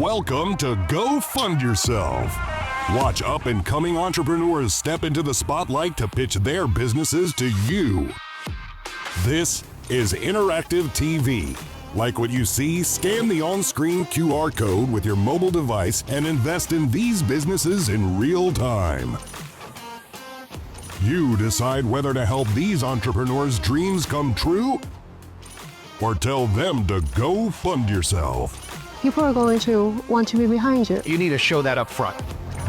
Welcome to Go Fund Yourself. Watch up-and-coming entrepreneurs step into the spotlight to pitch their businesses to you. This is interactive TV. Like what you see, scan the on-screen QR code with your mobile device and invest in these businesses in real time. You decide whether to help these entrepreneurs' dreams come true or tell them to go fund yourself. People are going to want to be behind you. You need to show that up front.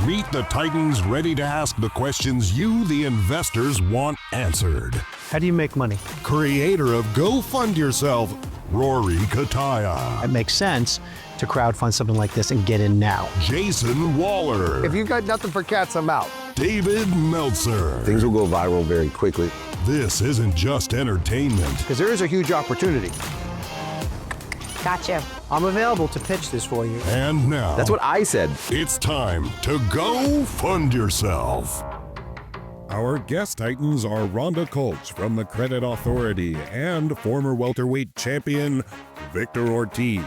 Meet the Titans ready to ask the questions you, the investors, want answered. How do you make money? Creator of Go Fund Yourself, Rory Kataya. It makes sense to crowdfund something like this and get in now. Jason Waller. If you've got nothing for cats, I'm out. David Meltzer. Things will go viral very quickly. This isn't just entertainment. Because there is a huge opportunity. Gotcha. I'm available to pitch this for you. And now, That's what I said. it's time to go fund yourself. Our guest Titans are Rhonda Colch from the Credit Authority and former welterweight champion Victor Ortiz.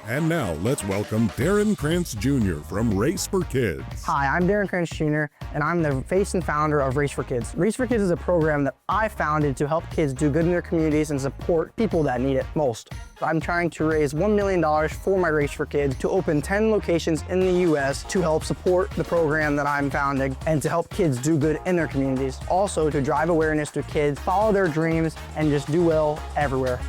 And now let's welcome Darren Krantz Jr. from Race for Kids. Hi, I'm Darren Krantz Jr., and I'm the face and founder of Race for Kids. Race for Kids is a program that I founded to help kids do good in their communities and support people that need it most. I'm trying to raise $1 million for my Race for Kids to open 10 locations in the U.S. to help support the program that I'm founding and to help kids do good in their communities. Also to drive awareness to kids, follow their dreams, and just do well everywhere.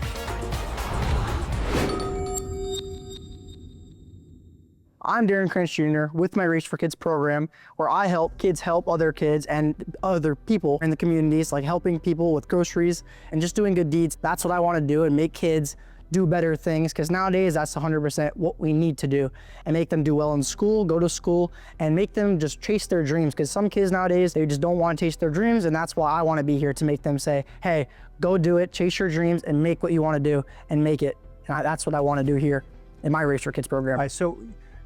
I'm Darren Krantz Jr. with my Race for Kids program, where I help kids help other kids and other people in the communities, like helping people with groceries and just doing good deeds. That's what I want to do, and make kids do better things, because nowadays that's 100% what we need to do, and make them do well in school, go to school, and make them just chase their dreams, because some kids nowadays, they just don't want to chase their dreams, and that's why I want to be here to make them say, hey, go do it, chase your dreams, and make what you want to do, and make it. And that's what I want to do here in my Race for Kids program. All right, so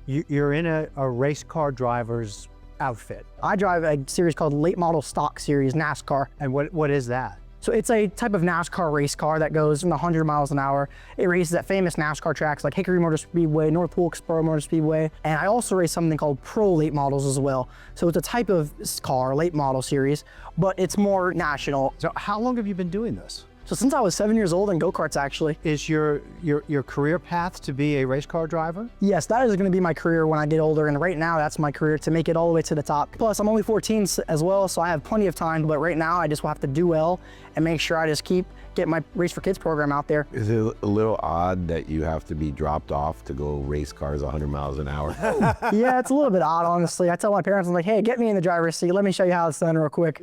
you're in a race car driver's outfit. I drive a series called Late Model Stock Series, NASCAR. And what is that? So it's a type of NASCAR race car that goes 100 miles an hour. It races at famous NASCAR tracks like Hickory Motor Speedway, North Wilkesboro Motor Speedway, and I also race something called Pro Late Models as well. So it's a type of car, late model series, but it's more national. So how long have you been doing this? So since I was 7 years old in go-karts, actually. Is your career path to be a race car driver? Yes, that is gonna be my career when I get older, and right now that's my career, to make it all the way to the top. Plus, I'm only 14 as well, so I have plenty of time, but right now I just will have to do well and make sure I just get my Race for Kids program out there. Is it a little odd that you have to be dropped off to go race cars 100 miles an hour? Yeah, it's a little bit odd, honestly. I tell my parents, I'm like, hey, get me in the driver's seat. Let me show you how it's done real quick.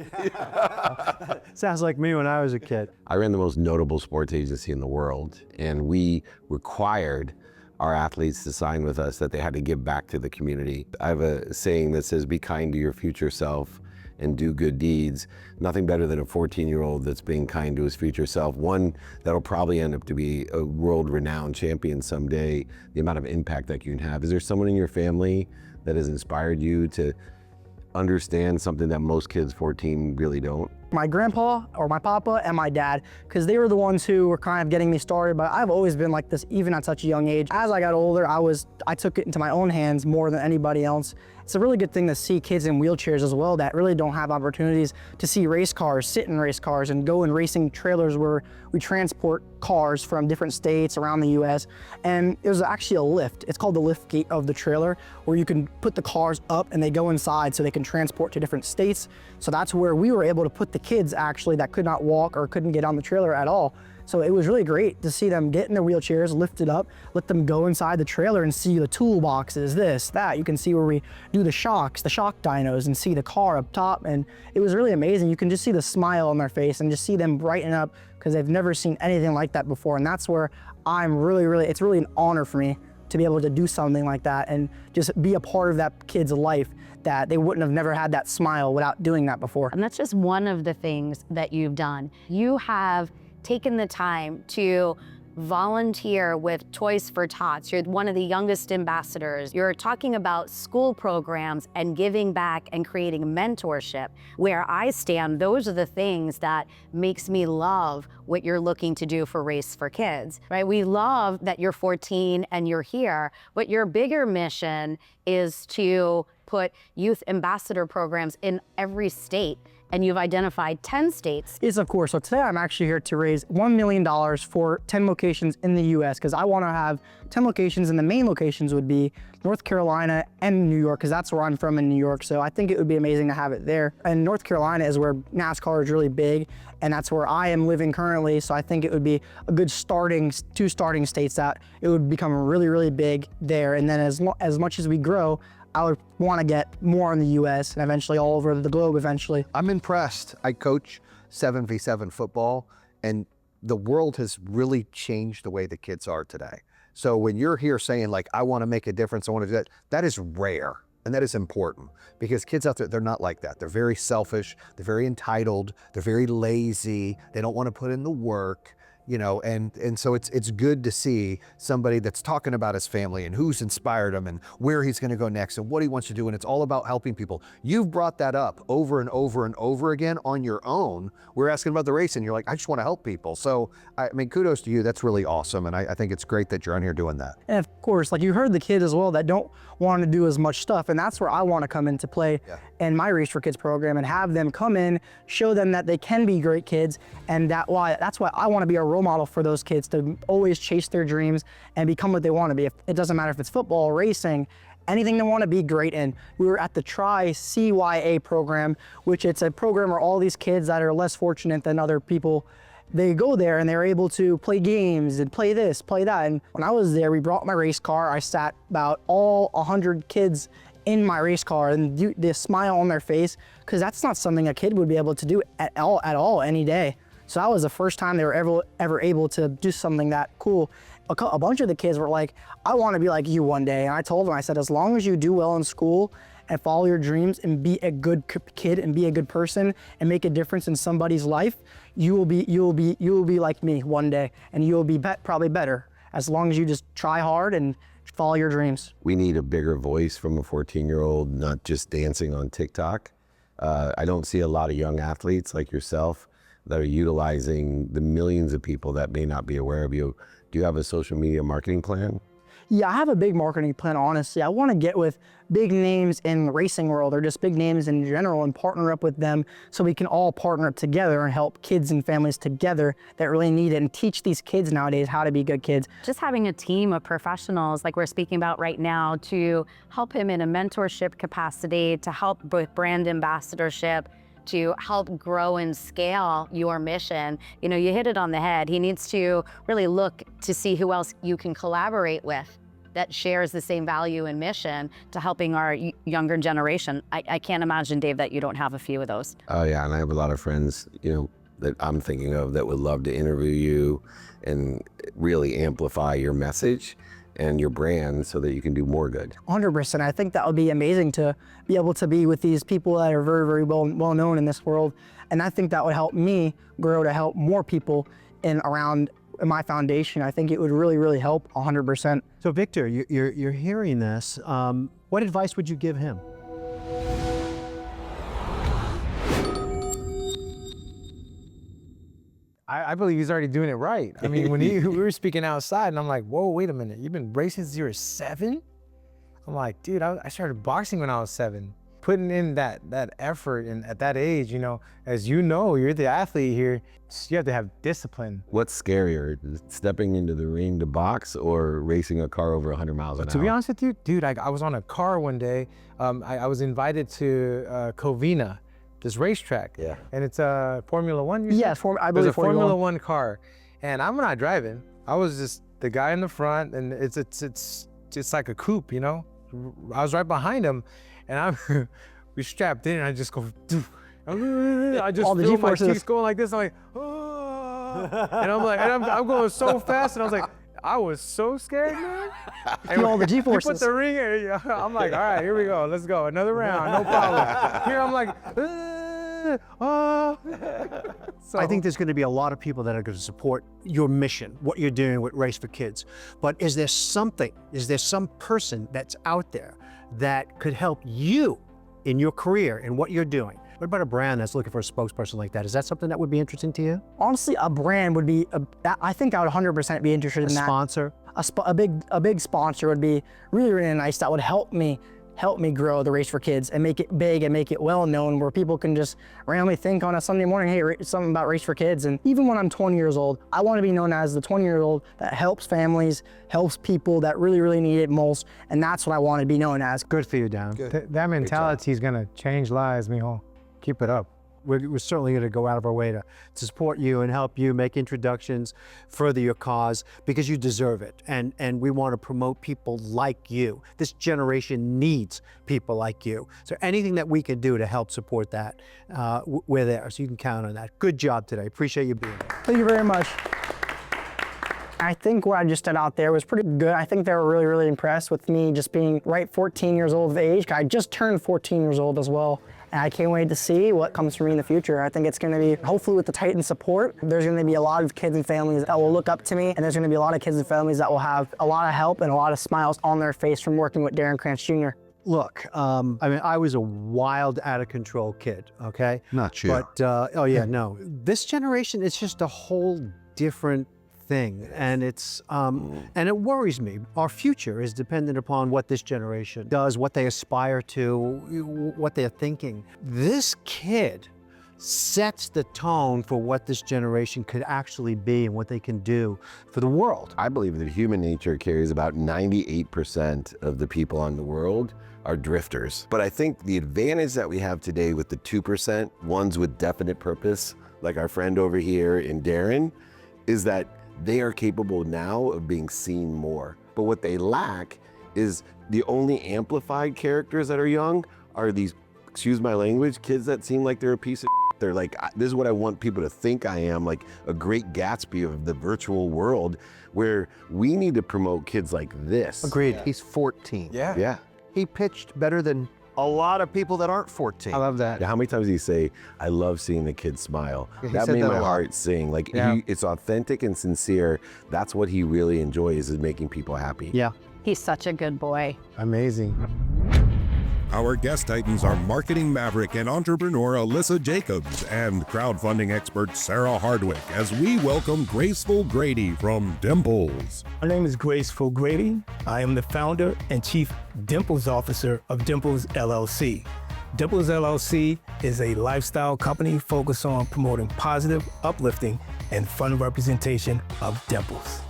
Sounds like me when I was a kid. I ran the most notable sports agency in the world, and we required our athletes to sign with us that they had to give back to the community. I have a saying that says, be kind to your future self and do good deeds. Nothing better than a 14-year-old that's being kind to his future self, one that'll probably end up to be a world-renowned champion someday, the amount of impact that you can have. Is there someone in your family that has inspired you to understand something that most kids 14 really don't? My grandpa, or my papa, and my dad, because they were the ones who were kind of getting me started, but I've always been like this, even at such a young age. As I got older, I took it into my own hands more than anybody else. It's a really good thing to see kids in wheelchairs as well that really don't have opportunities to see race cars, sit in race cars, and go in racing trailers where we transport cars from different states around the US. And it was actually a lift. It's called the lift gate of the trailer, where you can put the cars up and they go inside so they can transport to different states. So that's where we were able to put the kids actually that could not walk or couldn't get on the trailer at all. So it was really great to see them get in their wheelchairs, lift it up, let them go inside the trailer and see the toolboxes, this, that. You can see where we do the shocks, the shock dynos, and see the car up top. And it was really amazing. You can just see the smile on their face and just see them brighten up, because they've never seen anything like that before. And that's where I'm really, it's really an honor for me to be able to do something like that and just be a part of that kid's life, that they wouldn't have never had that smile without doing that before. And that's just one of the things that you've done. You have taken the time to volunteer with Toys for Tots. You're one of the youngest ambassadors. You're talking about school programs and giving back and creating mentorship. Where I stand, those are the things that makes me love what you're looking to do for Race for Kids, right? We love that you're 14 and you're here, but your bigger mission is to put youth ambassador programs in every state, and you've identified 10 states. Yes, of course. So today I'm actually here to raise $1 million for 10 locations in the US, because I want to have 10 locations, and the main locations would be North Carolina and New York, because that's where I'm from in New York. So I think it would be amazing to have it there. And North Carolina is where NASCAR is really big, and that's where I am living currently. So I think it would be a good two starting states that it would become really, really big there. And then as much as we grow, I would want to get more in the US and eventually all over the globe eventually. I'm impressed. I coach 7v7 football, and the world has really changed the way the kids are today. So when you're here saying like, I want to make a difference, I want to do that, that is rare. And that is important, because kids out there, they're not like that. They're very selfish, they're very entitled, they're very lazy, they don't want to put in the work. You know, and so it's good to see somebody that's talking about his family and who's inspired him and where he's going to go next and what he wants to do, and it's all about helping people. You've brought that up over and over and over again on your own. We're asking about the race and you're like, I just want to help people. So I mean, kudos to you. That's really awesome, and I think it's great that you're on here doing that. And of course, like you heard the kids as well that don't want to do as much stuff, and that's where I want to come into play in my Race for Kids program and have them come in, show them that they can be great kids, and that's why I want to be a role model for those kids to always chase their dreams and become what they want to be. It doesn't matter if it's football, racing, anything they want to be great in. We were at the CYA program, which it's a program where all these kids that are less fortunate than other people, they go there and they're able to play games and play this, play that. And when I was there, we brought my race car. I sat about all 100 kids in my race car, and the smile on their face, because that's not something a kid would be able to do at all any day. So that was the first time they were ever able to do something that cool. A bunch of the kids were like, I want to be like you one day. And I told them, I said, as long as you do well in school and follow your dreams and be a good kid and be a good person and make a difference in somebody's life, you will be like me one day, and you will be probably better, as long as you just try hard and follow your dreams. We need a bigger voice from a 14-year-old, not just dancing on TikTok. I don't see a lot of young athletes like yourself that are utilizing the millions of people that may not be aware of you. Do you have a social media marketing plan? Yeah, I have a big marketing plan, honestly. I want to get with big names in the racing world, or just big names in general, and partner up with them so we can all partner up together and help kids and families together that really need it, and teach these kids nowadays how to be good kids. Just having a team of professionals like we're speaking about right now to help him in a mentorship capacity, to help with brand ambassadorship, to help grow and scale your mission. You know, you hit it on the head. He needs to really look to see who else you can collaborate with that shares the same value and mission to helping our younger generation. I can't imagine, Dave, that you don't have a few of those. Oh yeah, and I have a lot of friends, you know, that I'm thinking of that would love to interview you and really amplify your message and your brand so that you can do more good. 100%. I think that would be amazing to be able to be with these people that are very, very well known in this world. And I think that would help me grow to help more people around my foundation. I think it would really, really help 100%. So Victor, you're hearing this. What advice would you give him? I believe he's already doing it right. I mean, when we were speaking outside, and I'm like, whoa, wait a minute, you've been racing since you were 7? I'm like, dude, I started boxing when I was 7. Putting in that effort and at that age, you know, as you know, you're the athlete here, you have to have discipline. What's scarier, stepping into the ring to box or racing a car over 100 miles an hour? To be honest with you, dude, I was on a car one day. I was invited to Covina, this racetrack. Yeah. And it's a Formula One, you said? Yes, I believe There's a Formula One car. And I'm not driving. I was just the guy in the front, and it's just like a coupe, you know? I was right behind him, and we strapped in, and I just go, I just all the feel my G-forces. cheeks going like this. I'm like, oh. And I'm like, I'm going so fast, and I was like, I was so scared, man. Feel all the You G-forces. put the ring in, I'm like, all right, here we go, let's go, another round, no problem. Here I'm like, I think there's going to be a lot of people that are going to support your mission, what you're doing with Race for Kids. But is there some person that's out there that could help you in your career and what you're doing? What about a brand that's looking for a spokesperson like that? Is that something that would be interesting to you? Honestly, a brand would be, I think I would 100% be interested in that. A sponsor? A big sponsor would be really, really nice. That would help me grow the Race for Kids and make it big and make it well known, where people can just randomly think on a Sunday morning, hey, something about Race for Kids. And even when I'm 20 years old, I want to be known as the 20-year-old that helps families, helps people that really, really need it most. And that's what I want to be known as. Good for you, Dan. That mentality is gonna change lives, mijo. Keep it up. We're certainly going to go out of our way to support you and help you make introductions, further your cause, because you deserve it. And we want to promote people like you. This generation needs people like you. So anything that we can do to help support that, we're there. So you can count on that. Good job today. Appreciate you being here. Thank you very much. I think what I just did out there was pretty good. I think they were really, really impressed with me just being 14 years old of age. I just turned 14 years old as well. And I can't wait to see what comes for me in the future. I think it's gonna be, hopefully with the Titan support, there's gonna be a lot of kids and families that will look up to me, and there's gonna be a lot of kids and families that will have a lot of help and a lot of smiles on their face from working with Darren Krantz Jr. Look, I mean, I was a wild, out of control kid, okay? Not you. But, oh yeah, no. This generation, it's just a whole different thing, and it's and it worries me. Our future is dependent upon what this generation does, what they aspire to, what they're thinking. This kid sets the tone for what this generation could actually be and what they can do for the world. I believe that human nature carries about 98% of the people on the world are drifters. But I think the advantage that we have today with the 2%, ones with definite purpose, like our friend over here in Darren, is that they are capable now of being seen more. But what they lack is the only amplified characters that are young are these, excuse my language, kids that seem like they're a piece of shit. They're like, this is what I want people to think I am, like a great Gatsby of the virtual world, where we need to promote kids like this. Agreed. He's 14. Yeah. He pitched better than a lot of people that aren't 14. I love that. How many times do you say, I love seeing the kids smile? He That said made that my a lot. heart sing. Like, Yeah. it's authentic and sincere. That's what he really enjoys, is making people happy. Yeah. He's such a good boy. Amazing. Our guest titans are marketing maverick and entrepreneur Alyssa Jacobs and crowdfunding expert Sarah Hardwick as we welcome Graceful Grady from Dimples. My name is Graceful Grady. I am the founder and chief Dimples officer of Dimples LLC. Dimples LLC is a lifestyle company focused on promoting positive, uplifting, and fun representation of dimples.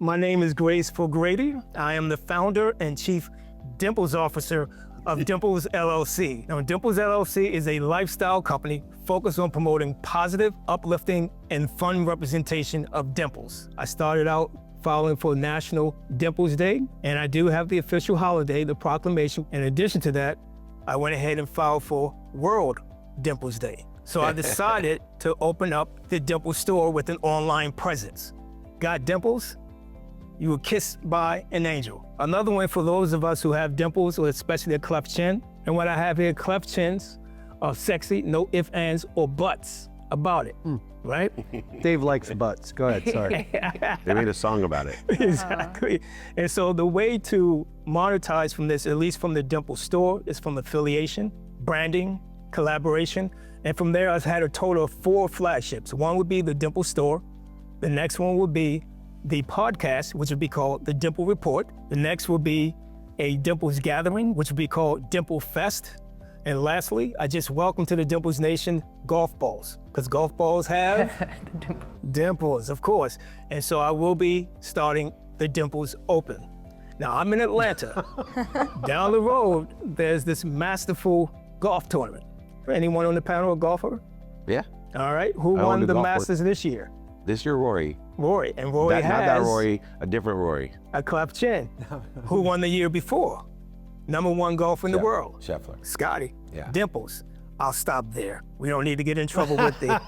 My name is Graceful Grady. I am the founder and chief Dimples officer of Dimples LLC. Now, Dimples LLC is a lifestyle company focused on promoting positive, uplifting, and fun representation of dimples. I started out filing for National Dimples Day, and I do have the official holiday, the proclamation. In addition to that, I went ahead and filed for World Dimples Day. So I decided to open up the Dimples store with an online presence. Got dimples? You were kissed by an angel. Another one for those of us who have dimples, or especially a cleft chin. And what I have here, cleft chins are sexy, no ifs, ands, or buts about it, right? Dave likes butts. Go ahead, sorry. They made a song about it. Exactly. And so the way to monetize from this, at least from the Dimple store, is from affiliation, branding, collaboration. And from there, I've had a total of 4 flagships. One would be the Dimple store. The next one would be the podcast, which would be called the Dimple Report. The next will be a Dimples gathering, which would be called Dimple Fest. And lastly, I just welcome to the Dimples Nation golf balls, because golf balls have dimples, of course. And so I will be starting the Dimples Open. Now, I'm in Atlanta. Down the road, there's this masterful golf tournament. Anyone on the panel a golfer? Yeah. All right, who I won owned a the golf Masters this year? This year, Rory. Rory, and Rory Not has that Rory, a different Rory. a cleft chin. Who won the year before? #1 golfer in the world. Scheffler. Scotty. Yeah. Dimples. I'll stop there. We don't need to get in trouble with the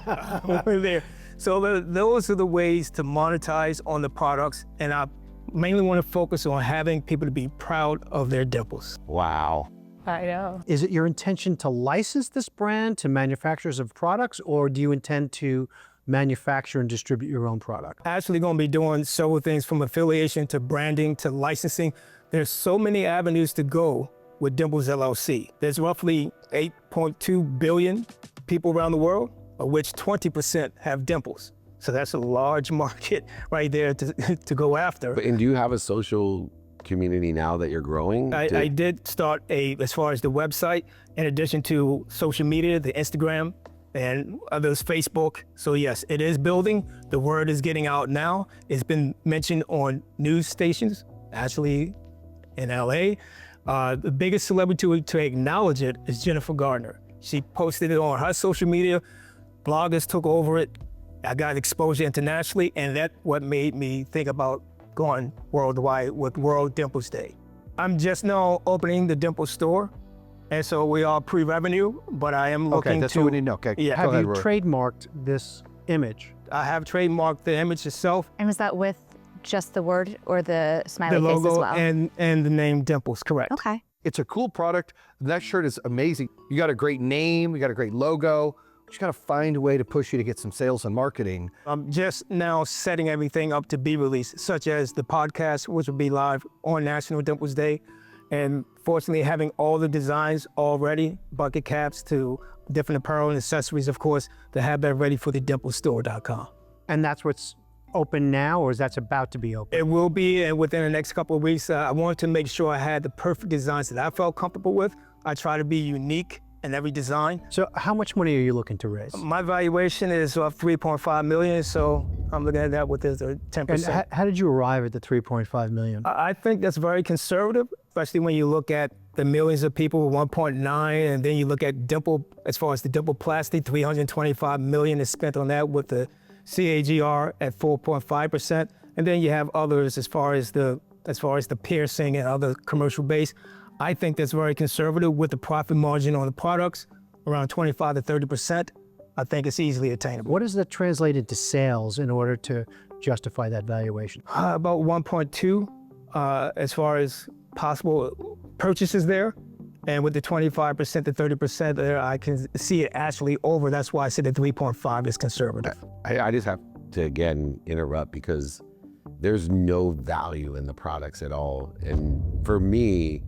there. So those are the ways to monetize on the products, and I mainly want to focus on having people to be proud of their dimples. Wow. I know. Is it your intention to license this brand to manufacturers of products, or do you intend to manufacture and distribute your own product? Actually going to be doing several things from affiliation to branding to licensing. There's so many avenues to go with Dimples LLC. There's roughly 8.2 billion people around the world, of which 20% have dimples. So that's a large market right there to go after. And do you have a social community now that you're growing? I did start as far as the website, in addition to social media, the Instagram and others, Facebook. So yes, it is building. The word is getting out now. It's been mentioned on news stations, actually in LA. The biggest celebrity to acknowledge it is Jennifer Gardner. She posted it on her social media. Bloggers took over it. I got exposure internationally, and that's what made me think about going worldwide with World Dimples Day. I'm just now opening the Dimples store, and so we are pre-revenue, but I am looking Okay, that's to... what we need to know. Okay, Yeah. go Have ahead, you Roy. trademarked this image? I have trademarked the image itself, And was that with just the word or the smiley the face as logo, well? and the name Dimples, correct. Okay. It's a cool product. That shirt is amazing. You got a great name, you got a great logo. You just got to find a way to push you to get some sales and marketing. I'm just now setting everything up to be released, such as the podcast, which will be live on National Dimples Day. And fortunately, having all the designs already, bucket caps to different apparel and accessories, of course, to have that ready for the dimplesstore.com. And that's what's open now, or is that's about to be open? It will be, and within the next couple of weeks, I wanted to make sure I had the perfect designs that I felt comfortable with. I try to be unique in every design. So how much money are you looking to raise? My valuation is 3.5 million, so I'm looking at that with a 10%. And how did you arrive at the 3.5 million? I think that's very conservative, especially when you look at the millions of people with 1.9, and then you look at Dimple, as far as the Dimple plastic, 325 million is spent on that with the CAGR at 4.5%. And then you have others as far as the piercing and other commercial base. I think that's very conservative with the profit margin on the products, around 25 to 30%. I think it's easily attainable. What does that translate into sales in order to justify that valuation? About 1.2 as far as possible purchases there. And with the 25% to 30% there, I can see it actually over. That's why I said the 3.5 is conservative. I just have to, again, interrupt because there's no value in the products at all. And for me,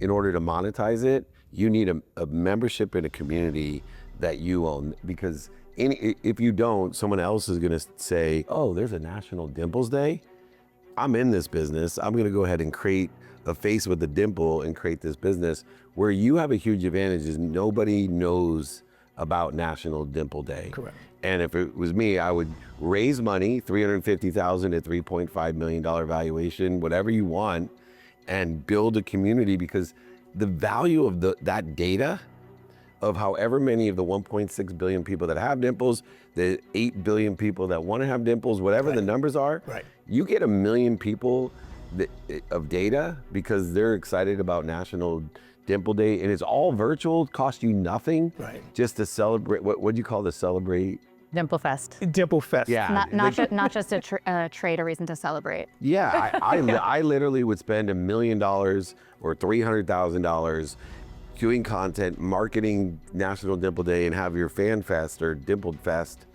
in order to monetize it, you need a membership in a community that you own, because if you don't, someone else is gonna say, oh, there's a National Dimples Day. I'm in this business. I'm gonna go ahead and create a face with a dimple and create this business. Where you have a huge advantage is nobody knows about National Dimple Day. Correct. And if it was me, I would raise money, $350,000 to $3.5 million valuation, whatever you want, and build a community, because the value of that data of however many of the 1.6 billion people that have dimples, the 8 billion people that want to have dimples, whatever the numbers are, you get 1 million people of data because they're excited about National Dimple Day, and it's all virtual, costs you nothing, just to celebrate. What do you call the celebrate? Dimple Fest. Dimple Fest. Yeah. Not just a trade, a reason to celebrate. Yeah, I literally would spend $1 million or $300,000 doing content, marketing National Dimple Day, and have your fan fest or Dimple Fest,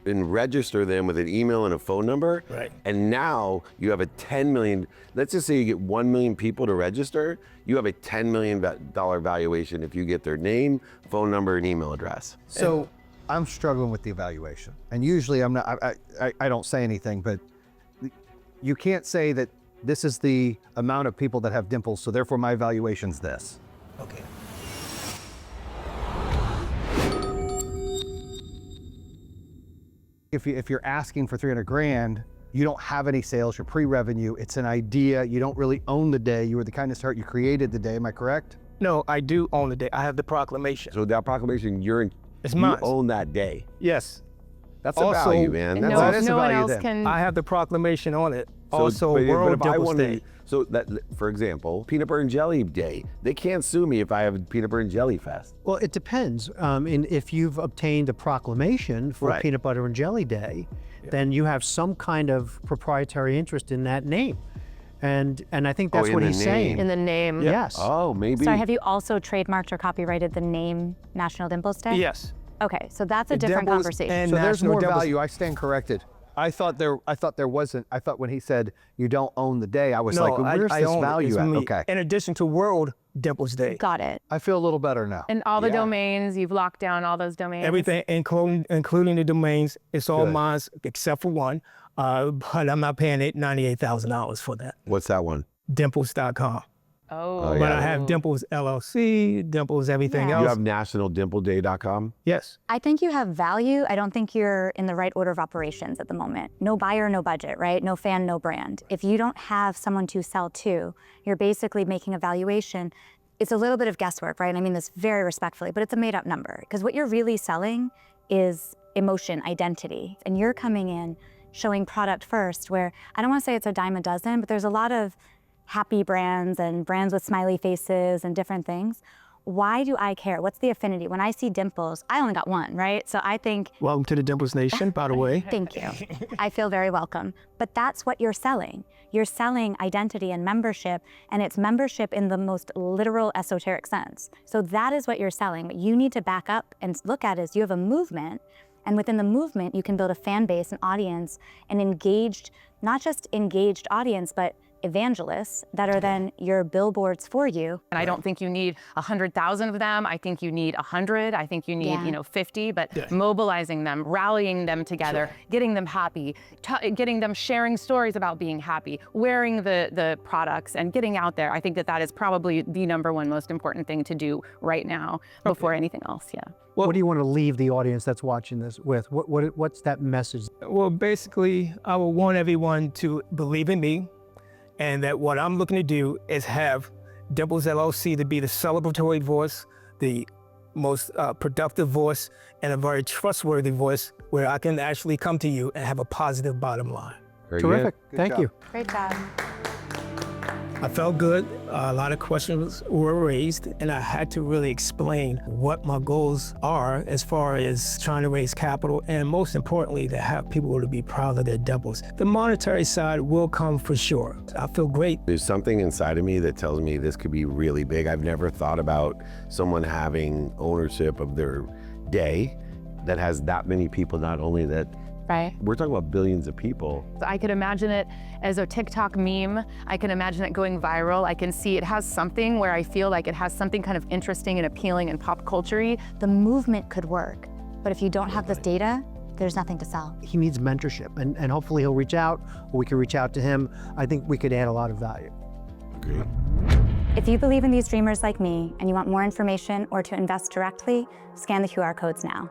and register them with an email and a phone number. Right. And now you have a 10 million, let's just say you get 1 million people to register, you have a $10 million valuation if you get their name, phone number, and email address. So I'm struggling with the evaluation, and usually I'm not. I don't say anything, but you can't say that this is the amount of people that have dimples, so therefore my valuation's this. Okay. If you're asking for 300 grand, you don't have any sales, you're pre-revenue, it's an idea, you don't really own the day, you were the kind of start, you created the day, am I correct? No, I do own the day. I have the proclamation. So that proclamation, It's you mine. own that day. Yes. That's Also- a value, man. And That's no one value else then. can. I have the proclamation on it. So, Also, but World if I Dimples wanted- Day. So that, for example, peanut butter and jelly day, they can't sue me if I have a peanut butter and jelly fest. Well, it depends. If you've obtained a proclamation for Right. Peanut Butter and Jelly Day, then you have some kind of proprietary interest in that name. And I think that's in what the he's saying. In the name. Yes. Oh, maybe. Sorry, have you also trademarked or copyrighted the name National Dimples Day? Yes. Okay, so that's a different Dimples conversation. and So there's National more Dimples. value. I stand corrected. I thought there wasn't. I thought when he said you don't own the day, I was No, like, where's I this own it. value It's at? me. Okay. In addition to World Dimples Day. Got it. I feel a little better now. And all the Yeah. domains, you've locked down all those domains. Everything, including the domains, it's all Good. mine except for one. But I'm not paying $98,000 for that. What's that one? Dimples.com. Oh. yeah. But I have Dimples LLC, Dimples everything Yeah. You else. have nationaldimplesday.com? Yes. I think you have value. I don't think you're in the right order of operations at the moment. No buyer, no budget, right? No fan, no brand. If you don't have someone to sell to, you're basically making a valuation. It's a little bit of guesswork, right? I mean this very respectfully, but it's a made up number because what you're really selling is emotion, identity. And you're coming in showing product first where, I don't want to say it's a dime a dozen, but there's a lot of happy brands and brands with smiley faces and different things. Why do I care? What's the affinity? When I see Dimples, I only got one, right? So I think, Welcome to the Dimples Nation, by the way. thank you. I feel very welcome. But that's what you're selling. You're selling identity and membership, and it's membership in the most literal esoteric sense. So that is what you're selling. What you need to back up and look at is you have a movement, and within the movement, you can build a fan base, an audience, an engaged, not just engaged audience, but evangelists that are then your billboards for you. And I don't think you need 100,000 of them. I think you need 100. I think you need, 50. But mobilizing them, rallying them together, getting them happy, getting them sharing stories about being happy, wearing the products, and getting out there. I think that is probably the #1 most important thing to do right now before anything else. Yeah. What do you want to leave the audience that's watching this with? What's that message? Well, basically, I would want everyone to believe in me, and that what I'm looking to do is have Dimples LLC to be the celebratory voice, the most productive voice, and a very trustworthy voice where I can actually come to you and have a positive bottom line. Very Terrific. good. Thank you. Great job. I felt good. A lot of questions were raised, and I had to really explain what my goals are as far as trying to raise capital, and most importantly, to have people to be proud of their Dimples. The monetary side will come for sure. I feel great. There's something inside of me that tells me this could be really big. I've never thought about someone having ownership of their day that has that many people, not only that, Right. we're talking about billions of people. I could imagine it as a TikTok meme. I can imagine it going viral. I can see it has something where I feel like it has something kind of interesting and appealing and pop culture-y. The movement could work, but if you don't have this data, there's nothing to sell. He needs mentorship, and hopefully he'll reach out, or we can reach out to him. I think we could add a lot of value. Agreed. If you believe in these dreamers like me and you want more information or to invest directly, scan the QR codes now.